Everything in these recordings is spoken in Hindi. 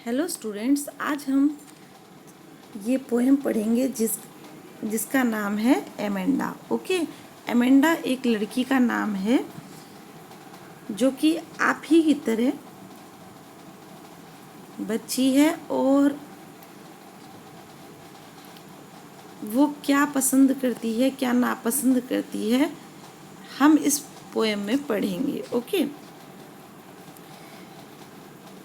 हेलो स्टूडेंट्स, आज हम ये पोएम पढ़ेंगे जिसका नाम है एमेंडा। ओके, एमेंडा एक लड़की का नाम है जो कि आप ही की तरह बच्ची है और वो क्या पसंद करती है क्या नापसंद करती है हम इस पोएम में पढ़ेंगे। Okay,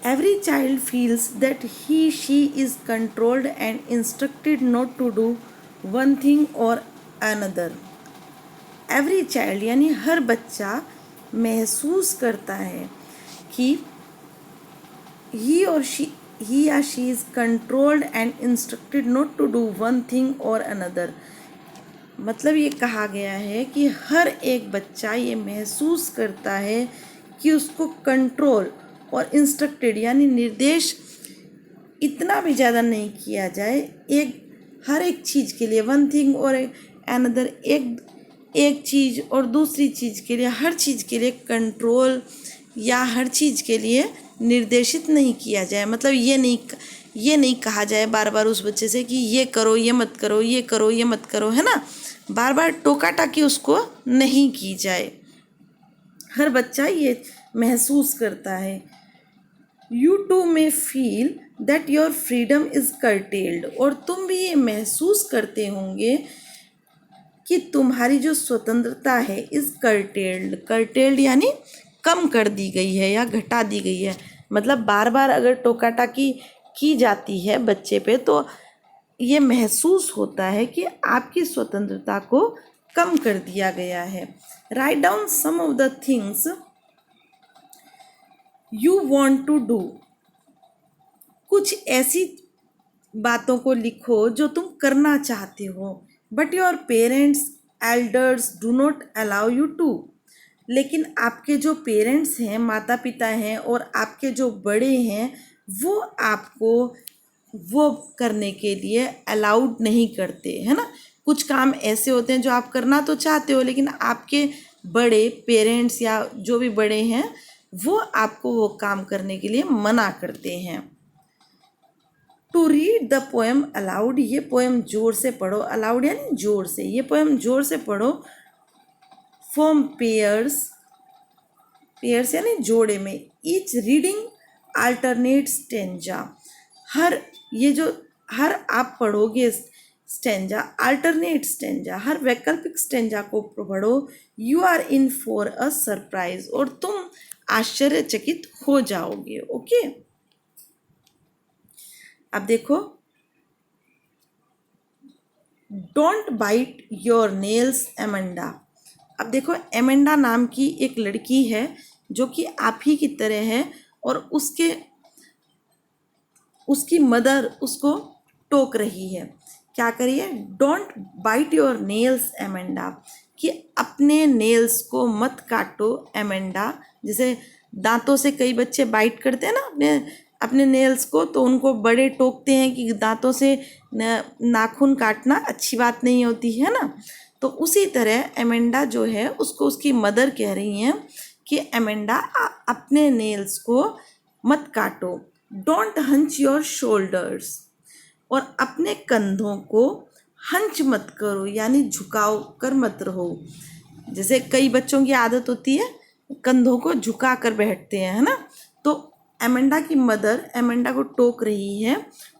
every child feels that she is controlled and instructed not to do one thing or another। Every child यानी हर बच्चा महसूस करता है कि ही या she is controlled and instructed not to do one thing और अनदर। मतलब ये कहा गया है कि हर एक बच्चा ये महसूस करता है कि उसको कंट्रोल और इंस्ट्रक्टेड यानी निर्देश इतना भी ज़्यादा नहीं किया जाए, हर एक चीज़ के लिए वन थिंग और अनदर, एक चीज़ और दूसरी चीज़ के लिए, हर चीज़ के लिए कंट्रोल या हर चीज़ के लिए निर्देशित नहीं किया जाए। मतलब ये नहीं कहा जाए बार बार उस बच्चे से कि ये करो ये मत करो, ये करो ये मत करो, है ना। बार बार टोका टाकी उसको नहीं की जाए। हर बच्चा ये महसूस करता है। You too may feel that your freedom is curtailed. और तुम भी ये महसूस करते होंगे कि तुम्हारी जो स्वतंत्रता है इज़ कर्टेल्ड यानी कम कर दी गई है या घटा दी गई है। मतलब बार बार अगर टोका टाकी की जाती है बच्चे पे तो ये महसूस होता है कि आपकी स्वतंत्रता को कम कर दिया गया है। Write down some of the things you want to do. कुछ ऐसी बातों को लिखो जो तुम करना चाहते हो। But your parents elders do not allow you to. लेकिन आपके जो पेरेंट्स हैं, माता पिता हैं और आपके जो बड़े हैं वो आपको वो करने के लिए अलाउड नहीं करते, है ना। कुछ काम ऐसे होते हैं जो आप करना तो चाहते हो लेकिन आपके बड़े पेरेंट्स या जो भी बड़े हैं वो आपको वो काम करने के लिए मना करते हैं। To read the poem aloud. ये पोएम जोर से पढ़ो। अलाउड यानी जोर से। ये पोएम जोर से पढ़ो। फ्रॉम पेयर्स, पेयर्स यानी जोड़े में। Each reading alternate stanza. हर आप पढ़ोगे स्टेंजा, अल्टरनेट स्टेंजा, हर वैकल्पिक स्टेंजा को पढ़ो। You are in for a surprise. और तुम आश्चर्यचकित हो जाओगे। ओके, अब देखो, don't bite your nails Amanda. अब देखो, एमेंडा नाम की एक लड़की है जो कि आप ही की तरह है और उसकी मदर उसको टोक रही है। क्या करिए, don't bite your nails Amanda, कि अपने नेल्स को मत काटो एमेंडा। जैसे दांतों से कई बच्चे बाइट करते हैं ना अपने अपने नेल्स को, तो उनको बड़े टोकते हैं कि दांतों से नाखून काटना अच्छी बात नहीं होती है ना। तो उसी तरह एमेंडा जो है उसको उसकी मदर कह रही हैं कि एमेंडा अपने नेल्स को मत काटो। Don't hunch your shoulders. और अपने कंधों को हंच मत करो यानी झुकाव कर मत रहो। जैसे कई बच्चों की आदत होती है कंधों को झुका कर बैठते हैं, है ना। तो एमेंडा की मदर एमेंडा को टोक रही है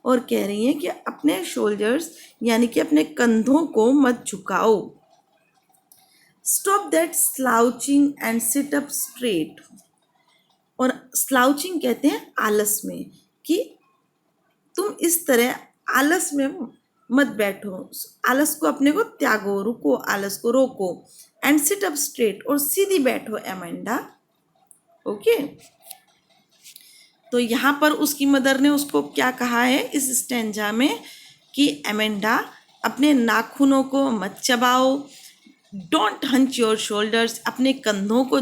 और कह रही है कि अपने शोल्डर्स यानी कि अपने कंधों को मत झुकाओ। Stop that slouching and sit up straight. और स्लाउचिंग कहते हैं आलस में, कि तुम इस तरह आलस में मत बैठो। आलस को अपने को त्यागो, रुको, आलस को रोको। एंड सिट अप स्ट्रेट, और सीधी बैठो एमेंडा। ओके, तो यहाँ पर उसकी मदर ने उसको क्या कहा है इस स्टेंजा में कि एमेंडा अपने नाखूनों को मत चबाओ। डोंट हंच योर शोल्डर्स, अपने कंधों को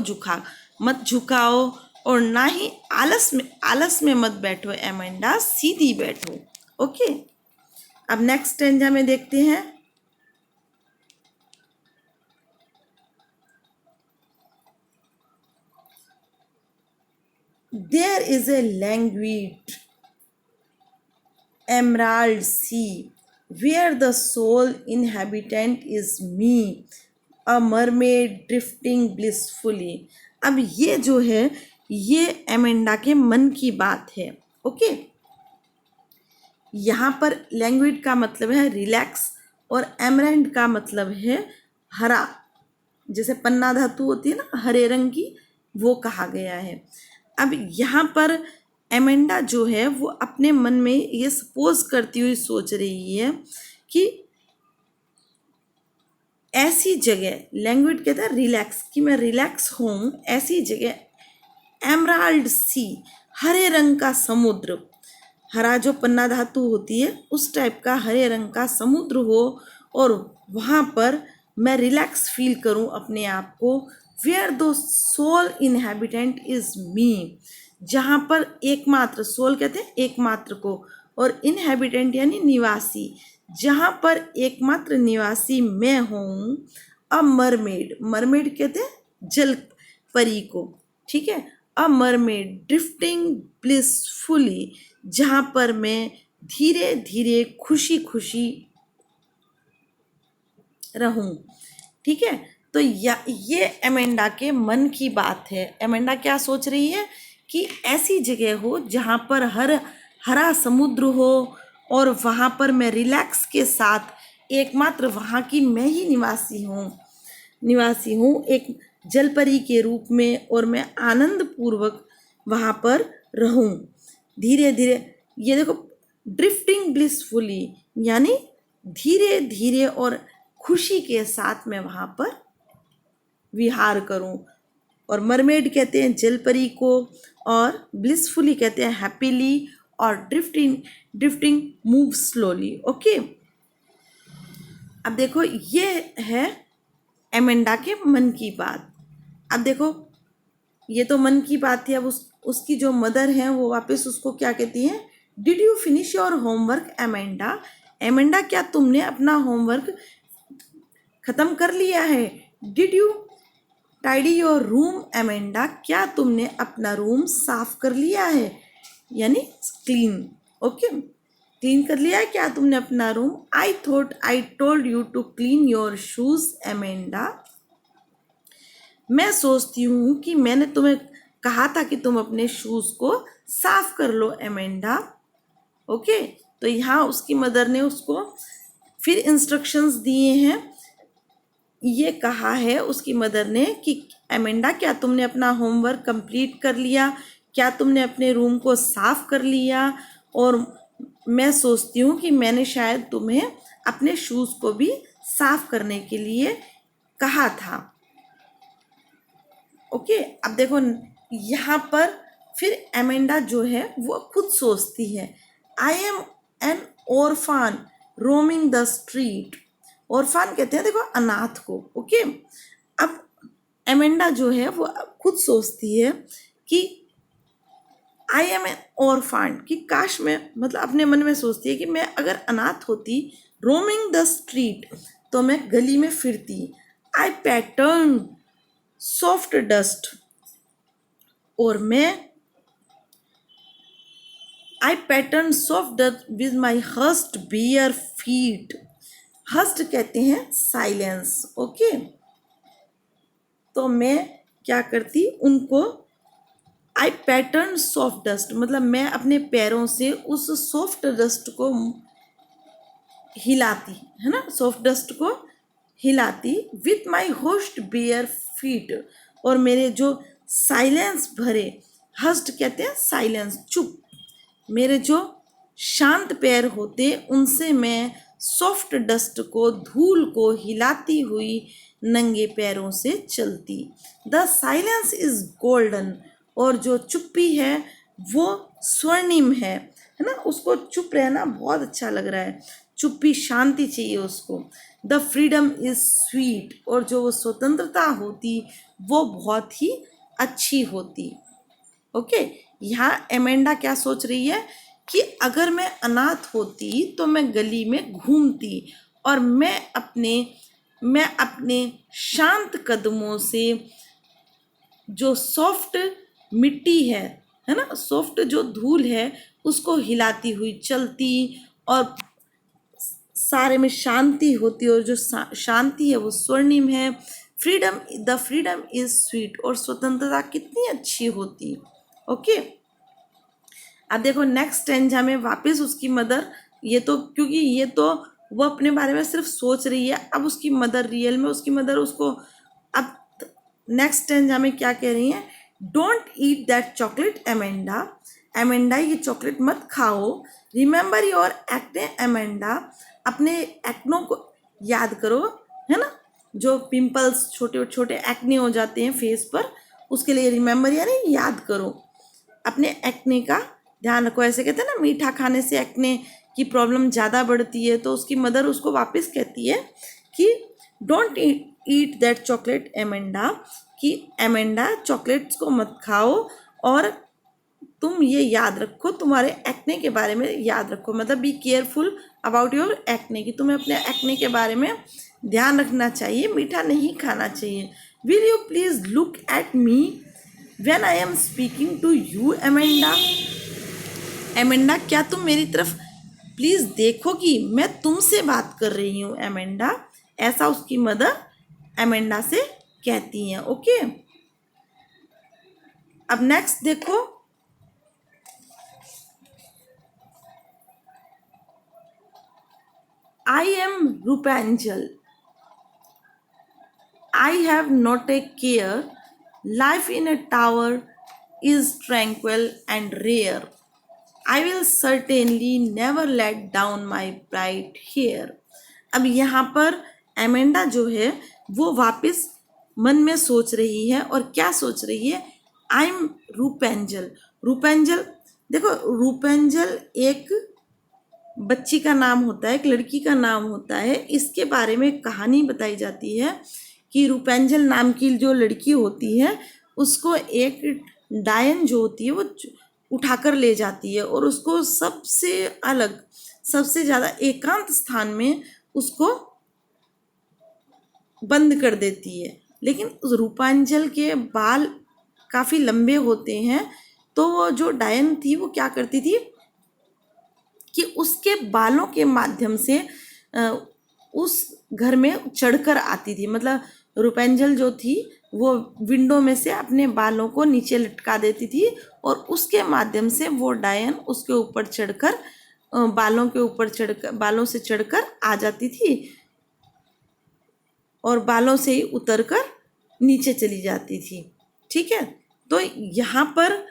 मत झुकाओ। और ना ही आलस में मत बैठो एमेंडा, सीधी बैठो। ओके, अब नेक्स्ट स्टेंजा में देखते हैं। There is a language emerald sea, where the sole inhabitant is me, a mermaid drifting blissfully. अब ये जो है ये एमेंडा के मन की बात है. ओके, यहाँ पर लैंग्वेज का मतलब है रिलैक्स और एमरेंड का मतलब है हरा. जैसे पन्ना धातु होती है ना हरे रंग की, वो कहा गया है. अब यहाँ पर एमेंडा जो है वो अपने मन में ये सपोज करती हुई सोच रही है कि ऐसी जगह, लैंग्वेज कहता है रिलैक्स, कि मैं रिलैक्स हूँ ऐसी जगह, एमराल्ड सी, हरे रंग का समुद्र, हरा जो पन्ना धातु होती है उस टाइप का हरे रंग का समुद्र हो और वहाँ पर मैं रिलैक्स फील करूँ अपने आप को. वेयर दो सोल इनहेबिटेंट इज मी, जहाँ पर एकमात्र, सोल कहते हैं एकमात्र को, और इनहेबिटेंट यानी निवासी, जहाँ पर एकमात्र निवासी मैं हूँ. अ मरमेड, मरमेड कहते हैं जल परी को, ठीक है. अ मरमेड ड्रिफ्टिंग ब्लिसफुली, जहाँ पर मैं धीरे धीरे खुशी खुशी रहूं. ठीक है, तो ये एमेंडा के मन की बात है. एमेंडा क्या सोच रही है कि ऐसी जगह हो जहाँ पर हरा समुद्र हो और वहाँ पर मैं रिलैक्स के साथ एकमात्र वहाँ की मैं ही निवासी हूँ एक जलपरी के रूप में, और मैं आनंद पूर्वक वहाँ पर रहूँ. धीरे धीरे, ये देखो, ड्रिफ्टिंग ब्लिसफुली यानी धीरे धीरे और खुशी के साथ मैं वहाँ पर विहार करूं. और मरमेड कहते हैं जलपरी को, और ब्लिसफुली कहते हैं हैप्पीली, और ड्रिफ्टिंग मूव स्लोली. ओके, अब देखो ये है एमेंडा के मन की बात. अब देखो ये तो मन की बात थी. अब उसकी जो मदर है वो वापस उसको क्या कहती हैं, did you finish your homework Amanda. Amanda, क्या तुमने अपना होमवर्क ख़त्म कर लिया है. Did you tidy your room Amanda, क्या तुमने अपना रूम साफ कर लिया है, यानी क्लीन. ओके, क्लीन कर लिया है क्या तुमने अपना room. I thought I told you to clean your shoes Amanda, मैं सोचती हूँ कि मैंने तुम्हें कहा था कि तुम अपने शूज़ को साफ कर लो एमेंडा. ओके, तो यहाँ उसकी मदर ने उसको फिर इंस्ट्रक्शंस दिए हैं. ये कहा है उसकी मदर ने कि एमेंडा, क्या तुमने अपना होमवर्क कंप्लीट कर लिया, क्या तुमने अपने रूम को साफ कर लिया, और मैं सोचती हूँ कि मैंने शायद तुम्हें अपने शूज़ को भी साफ करने के लिए कहा था. ओके, अब देखो यहाँ पर फिर एमेंडा जो है वो खुद सोचती है, I am N orphan roaming the street. Orphan कहते हैं देखो अनाथ को. ओके, अब एमेंडा जो है वो खुद सोचती है कि आई एम एन ऑर्फन, कि काश मैं, मतलब अपने मन में सोचती है कि मैं अगर अनाथ होती, रोमिंग द स्ट्रीट, तो मैं गली में फिरती. आई पैटर्न सॉफ्ट डस्ट, और मैं I pattern soft dust with my hushed bare feet. Hushed कहते हैं साइलेंस. ओके, तो मैं क्या करती उनको, आई पैटर्न सॉफ्ट डस्ट, मतलब मैं अपने पैरों से उस सॉफ्ट डस्ट को हिलाती, है ना, सॉफ्ट डस्ट को हिलाती. With my hushed bare feet, और मेरे जो साइलेंस भरे, हस्ट कहते हैं साइलेंस, चुप, मेरे जो शांत पैर होते उनसे मैं सॉफ्ट डस्ट को, धूल को हिलाती हुई नंगे पैरों से चलती. द साइलेंस इज गोल्डन, और जो चुप्पी है वो स्वर्णिम है ना. उसको चुप रहना बहुत अच्छा लग रहा है, चुप्पी, शांति चाहिए उसको. द फ्रीडम इज स्वीट, और जो वो स्वतंत्रता होती वो बहुत ही अच्छी होती. ओके, यहाँ एमेंडा क्या सोच रही है कि अगर मैं अनाथ होती तो मैं गली में घूमती, और मैं अपने शांत कदमों से जो सॉफ्ट मिट्टी है है ना, सॉफ्ट जो धूल है उसको हिलाती हुई चलती, और सारे में शांति होती है, और जो शांति है वो स्वर्णिम है। Freedom, the freedom is sweet, और स्वतंत्रता कितनी अच्छी होती। ओके, अब देखो नेक्स्ट स्टेंजा में वापस उसकी मदर, ये तो क्योंकि ये तो वो अपने बारे में सिर्फ सोच रही है, अब उसकी मदर रियल में उसकी मदर उसको अब नेक्स्ट स्टेंजा में क्या कह रही है, don't eat that chocolate Amanda, Amanda ये चॉकलेट मत खाओ। रिमेंबर योर एक्ने एमेंडा, अपने एक्नों को याद करो, है ना, जो पिंपल्स छोटे छोटे एक्ने हो जाते हैं फेस पर, उसके लिए रिमेंबर यानी याद करो, अपने एक्ने का ध्यान रखो। ऐसे कहते हैं ना, मीठा खाने से एक्ने की प्रॉब्लम ज़्यादा बढ़ती है, तो उसकी मदर उसको वापस कहती है कि don't eat that chocolate Amanda, कि एमेंडा चॉकलेट्स को मत खाओ, और तुम ये याद रखो, तुम्हारे एक्ने के बारे में याद रखो, मतलब be careful about your acne, कि तुम्हें अपने एक्ने के बारे में ध्यान रखना चाहिए, मीठा नहीं खाना चाहिए। Will you please look at me when I am speaking to you Amanda, Amanda क्या तुम मेरी तरफ प्लीज़ देखोगी, मैं तुमसे बात कर रही हूँ एमेंडा, ऐसा उसकी मदर एमेंडा से कहती हैं। ओके, अब नेक्स्ट देखो, I am Rupanjal, I have not a care, life in a tower is tranquil and rare, I will certainly never let down my bright hair। अब यहाँ पर एमेंडा जो है वो वापस मन में सोच रही है, और क्या सोच रही है, आई एम रूपेंजल, रूपेंजल देखो, रूपेंजल एक बच्ची का नाम होता है, एक लड़की का नाम होता है। इसके बारे में कहानी बताई जाती है कि रूपेंजल नाम की जो लड़की होती है उसको एक डायन जो होती है वो उठाकर ले जाती है, और उसको सबसे अलग, सबसे ज़्यादा एकांत स्थान में उसको बंद कर देती है। लेकिन उस रूपांजल के बाल काफ़ी लंबे होते हैं, तो वो जो डायन थी वो क्या करती थी कि उसके बालों के माध्यम से उस घर में चढ़कर आती थी। मतलब रूपेंजल जो थी वो विंडो में से अपने बालों को नीचे लटका देती थी, और उसके माध्यम से वो डायन उसके ऊपर चढ़कर, बालों के ऊपर चढ़कर, बालों से चढ़कर आ जाती थी, और बालों से ही उतरकर नीचे चली जाती थी। ठीक है, तो यहाँ पर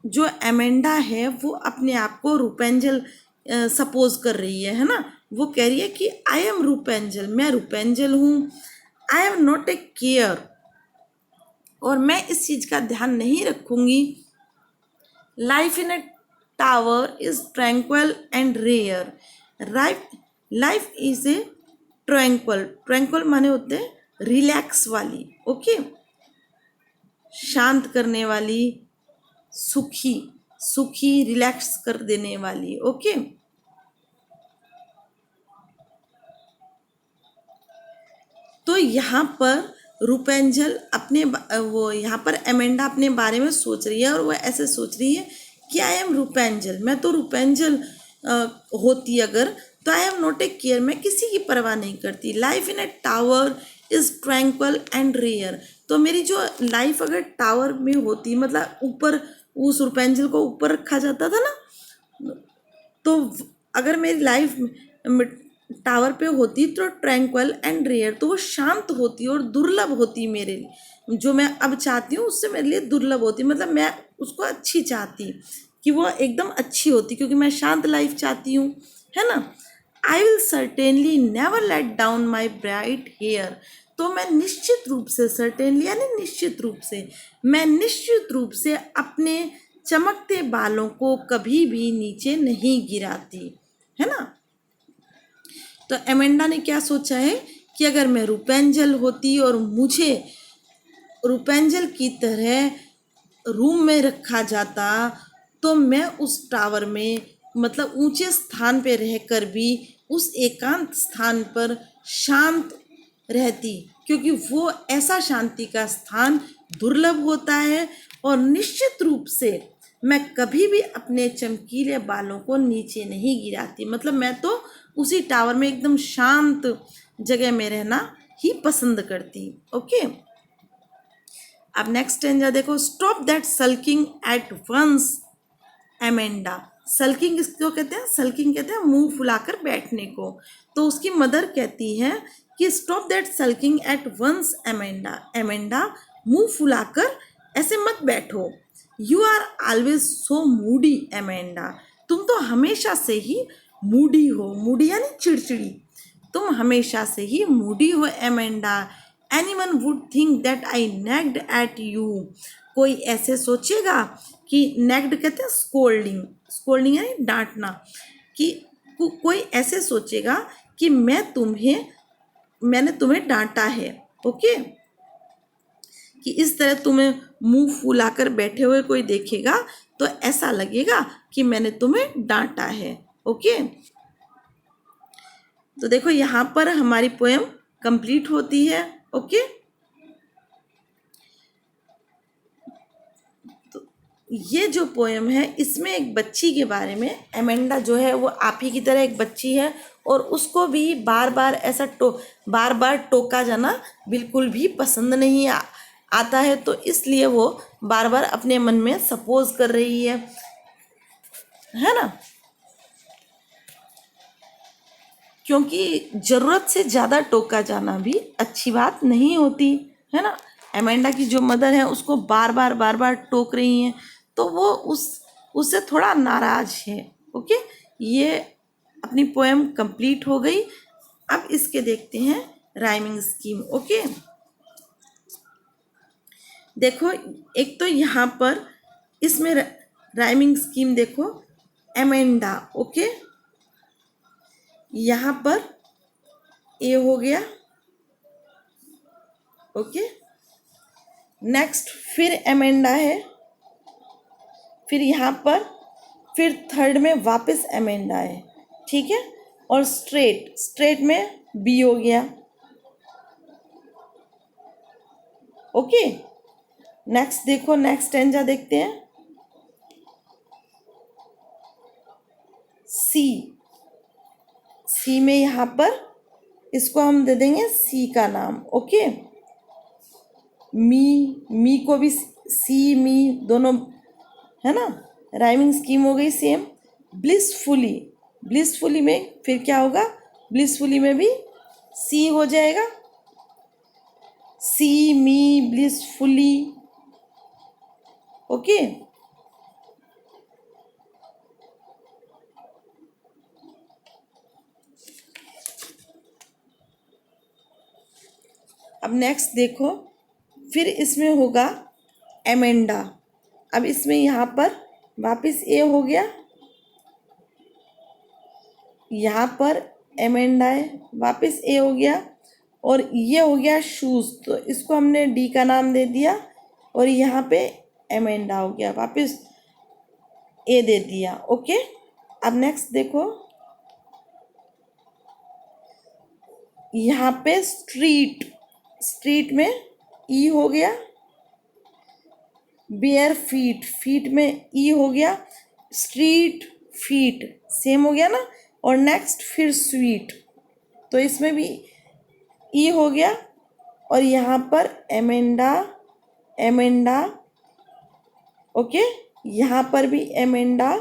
जो एमेंडा है वो अपने आप को रूपेंजल सपोज कर रही है ना, वो कह रही है कि आई एम रूपेंजल, मैं रूपेंजल हूँ, I am not a care, और मैं इस चीज़ का ध्यान नहीं रखूँगी। Life in a tower is tranquil and rare, life is a tranquil, tranquil माने होते हैं रिलैक्स वाली, ओके, शांत करने वाली, सुखी, सुखी रिलैक्स कर देने वाली। ओके, तो यहाँ पर रूपेंजल अपने वो यहाँ पर एमेंडा अपने बारे में सोच रही है, और वो ऐसे सोच रही है कि आई एम रूपेंजल, मैं तो रूपेंजल होती अगर, तो I am not a care, मैं किसी की परवाह नहीं करती। Life in a tower is tranquil and rare, तो मेरी जो लाइफ अगर टावर में होती, मतलब ऊपर उस रूपेंजल को ऊपर रखा जाता था ना, तो अगर मेरी लाइफ टावर पे होती तो ट्रैंक्वल एंड रेयर, तो वो शांत होती और दुर्लभ होती मेरे लिए, जो मैं अब चाहती हूँ उससे मेरे लिए दुर्लभ होती, मतलब मैं उसको अच्छी चाहती कि वो एकदम अच्छी होती, क्योंकि मैं शांत लाइफ चाहती हूँ, है ना। I will certainly never let down my bright hair, तो मैं निश्चित रूप से, सर्टेनली यानी निश्चित रूप से, मैं निश्चित रूप से अपने चमकते बालों को कभी भी नीचे नहीं गिराती, है ना। तो एमेंडा ने क्या सोचा है कि अगर मैं रूपेंजल होती और मुझे रूपेंजल की तरह रूम में रखा जाता, तो मैं उस टावर में, मतलब ऊंचे स्थान पे रहकर भी उस एकांत स्थान पर शांत रहती, क्योंकि वो ऐसा शांति का स्थान दुर्लभ होता है। और निश्चित रूप से मैं कभी भी अपने चमकीले बालों को नीचे नहीं गिराती, मतलब मैं तो उसी टावर में एकदम शांत जगह में रहना ही पसंद करती। ओके, अब नेक्स्ट स्टेंजा देखो, stop that sulking at once Amanda. Sulking किसको कहते हैं? सल्किंग कहते हैं मुंह फुलाकर बैठने को। तो उसकी मदर कहती है कि stop that sulking at once Amanda. Amanda, मुंह फुलाकर ऐसे मत बैठो। You are always so moody Amanda. तुम तो हमेशा से ही मूडी हो। मूडी यानी चिड़चिड़ी। तुम हमेशा से ही मूडी हो Amanda. Anyone would think that I nagged at you. कोई ऐसे सोचेगा कि नेग्ड कहते हैं स्कोल्डिंग, स्कोल्डिंग यानी डांटना, कि कोई ऐसे सोचेगा कि मैंने तुम्हें डांटा है। ओके, कि इस तरह तुम्हें मुंह फुलाकर बैठे हुए कोई देखेगा तो ऐसा लगेगा कि मैंने तुम्हें डांटा है। ओके, तो देखो यहाँ पर हमारी पोएम कंप्लीट होती है। ओके, तो ये जो पोएम है इसमें एक बच्ची के बारे में, एमेंडा जो है वो आप ही की तरह एक बच्ची है और उसको भी बार बार ऐसा बार बार टोका जाना बिल्कुल भी पसंद नहीं आता है। तो इसलिए वो बार बार अपने मन में सपोज कर रही है ना, क्योंकि ज़रूरत से ज़्यादा टोका जाना भी अच्छी बात नहीं होती है ना। एमेंडा की जो मदर है उसको बार बार टोक रही हैं, तो वो उससे थोड़ा नाराज है। ओके, ये अपनी पोएम कंप्लीट हो गई। अब इसके देखते हैं राइमिंग स्कीम। ओके, देखो एक तो यहाँ पर इसमें राइमिंग स्कीम देखो, एमेंडा। ओके, यहाँ पर ए हो गया। ओके, नेक्स्ट फिर एमेंडा है, फिर यहाँ पर फिर थर्ड में वापस एमेंडा है। ठीक है, और स्ट्रेट में बी हो गया। ओके, नेक्स्ट देखो, नेक्स्ट स्टेंजा देखते हैं, सी में यहाँ पर इसको हम दे देंगे सी का नाम। ओके, मी को भी सी मी दोनों है ना, राइमिंग स्कीम हो गई सेम। ब्लिसफुली में फिर क्या होगा? ब्लिसफुली में भी सी हो जाएगा, सी मी ब्लिसफुली। ओके, अब नेक्स्ट देखो, फिर इसमें होगा एमेंडा। अब इसमें यहाँ पर वापस ए हो गया, यहाँ पर एमेंडा है, वापस ए हो गया, और ये हो गया शूज़, तो इसको हमने डी का नाम दे दिया, और यहाँ पे एमेंडा हो गया, वापस ए दे दिया। ओके, अब नेक्स्ट देखो, यहाँ पे स्ट्रीट में ई हो गया, बेयर फीट में ई हो गया, स्ट्रीट फीट सेम हो गया ना, और नेक्स्ट फिर स्वीट, तो इसमें भी ई हो गया, और यहाँ पर एमेंडा। ओके, यहाँ पर भी एमेंडा,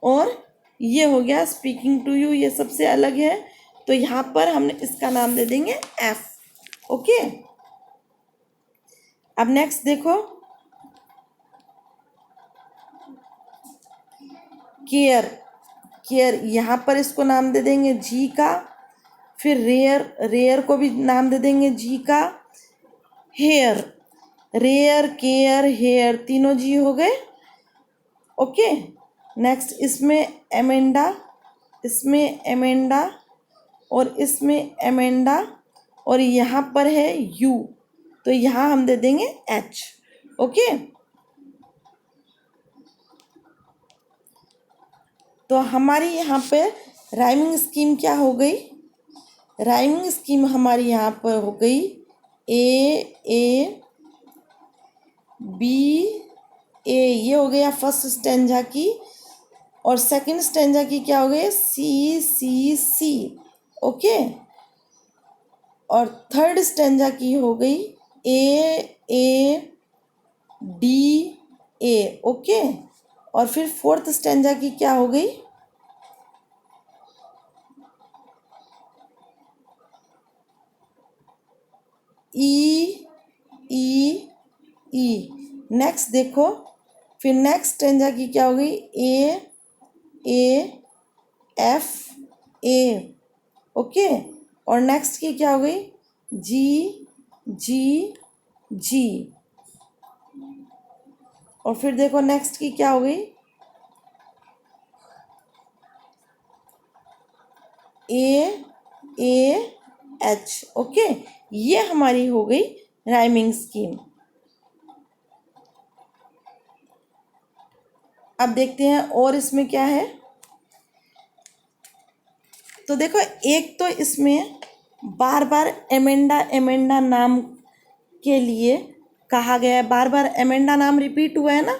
और ये हो गया स्पीकिंग टू यू, ये सबसे अलग है, तो यहाँ पर हमने इसका नाम दे देंगे एफ। ओके, अब नेक्स्ट देखो, केयर यहाँ पर इसको नाम दे देंगे जी का, फिर रेयर को भी नाम दे देंगे जी का, रेयर केयर हेयर तीनों जी हो गए। ओके, नेक्स्ट इसमें एमेंडा और इसमें एमेंडा, और यहाँ पर है यू, तो यहाँ हम दे देंगे एच। ओके, तो हमारी यहाँ पे राइमिंग स्कीम क्या हो गई? राइमिंग स्कीम हमारी यहाँ पर हो गई A B A, ये हो गया फर्स्ट स्टेंजा की। और सेकंड स्टेंजा की क्या हो गई? C okay. और थर्ड स्टेंजा की हो गई A ओके। और फिर फोर्थ स्टेंजा की क्या हो गई? E नेक्स्ट देखो, फिर नेक्स्ट स्टेंजा की क्या हो गई? A okay. और नेक्स्ट की क्या हो गई? G। और फिर देखो नेक्स्ट की क्या हो गई? H okay. ये हमारी हो गई राइमिंग स्कीम। अब देखते हैं और इसमें क्या है। तो देखो, एक तो इसमें बार बार एमेंडा नाम के लिए कहा गया है, बार बार एमेंडा नाम रिपीट हुआ है ना,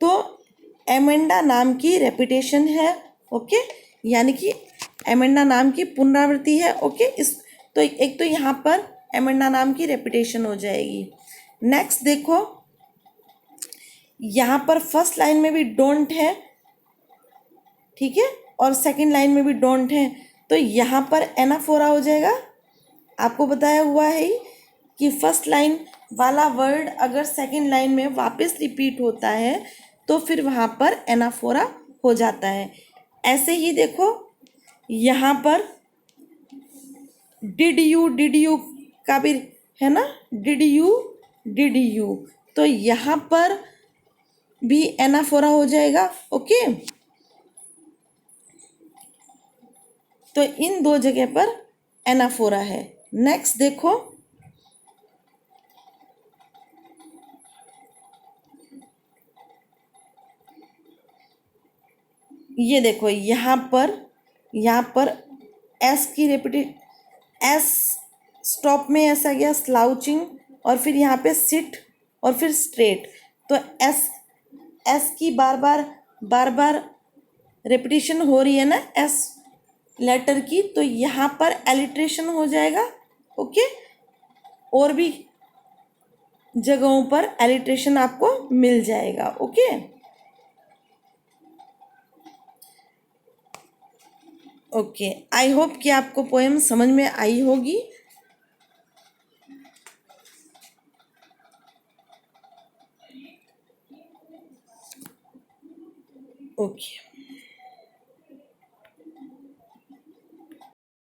तो एमेंडा नाम की रेपिटेशन है ओके, यानी कि एमेंडा नाम की पुनरावृत्ति है ओके। इस तो एक तो यहाँ पर एमेंडा नाम की रेपिटेशन हो जाएगी। नेक्स्ट देखो, यहाँ पर फर्स्ट लाइन में भी डोंट है, ठीक है, और सेकंड लाइन में भी डोंट है, तो यहाँ पर एनाफोरा हो जाएगा। आपको बताया हुआ है ही कि फर्स्ट लाइन वाला वर्ड अगर सेकंड लाइन में वापस रिपीट होता है तो फिर वहाँ पर एनाफोरा हो जाता है। ऐसे ही देखो, यहाँ पर डिड यू का भी है ना, डिड यू, तो यहाँ पर भी एनाफोरा हो जाएगा ओके। तो इन दो जगह पर एनाफोरा है। नेक्स्ट देखो, ये देखो यहाँ पर एस की एस स्टॉप में ऐसा गया स्लाउचिंग, और फिर यहाँ पे सिट और फिर स्ट्रेट, तो एस की बार बार रेपिटेशन हो रही है ना एस लेटर की, तो यहाँ पर एलिट्रेशन हो जाएगा ओके। और भी जगहों पर एलिट्रेशन आपको मिल जाएगा ओके। ओके, आई होप कि आपको पोएम समझ में आई होगी।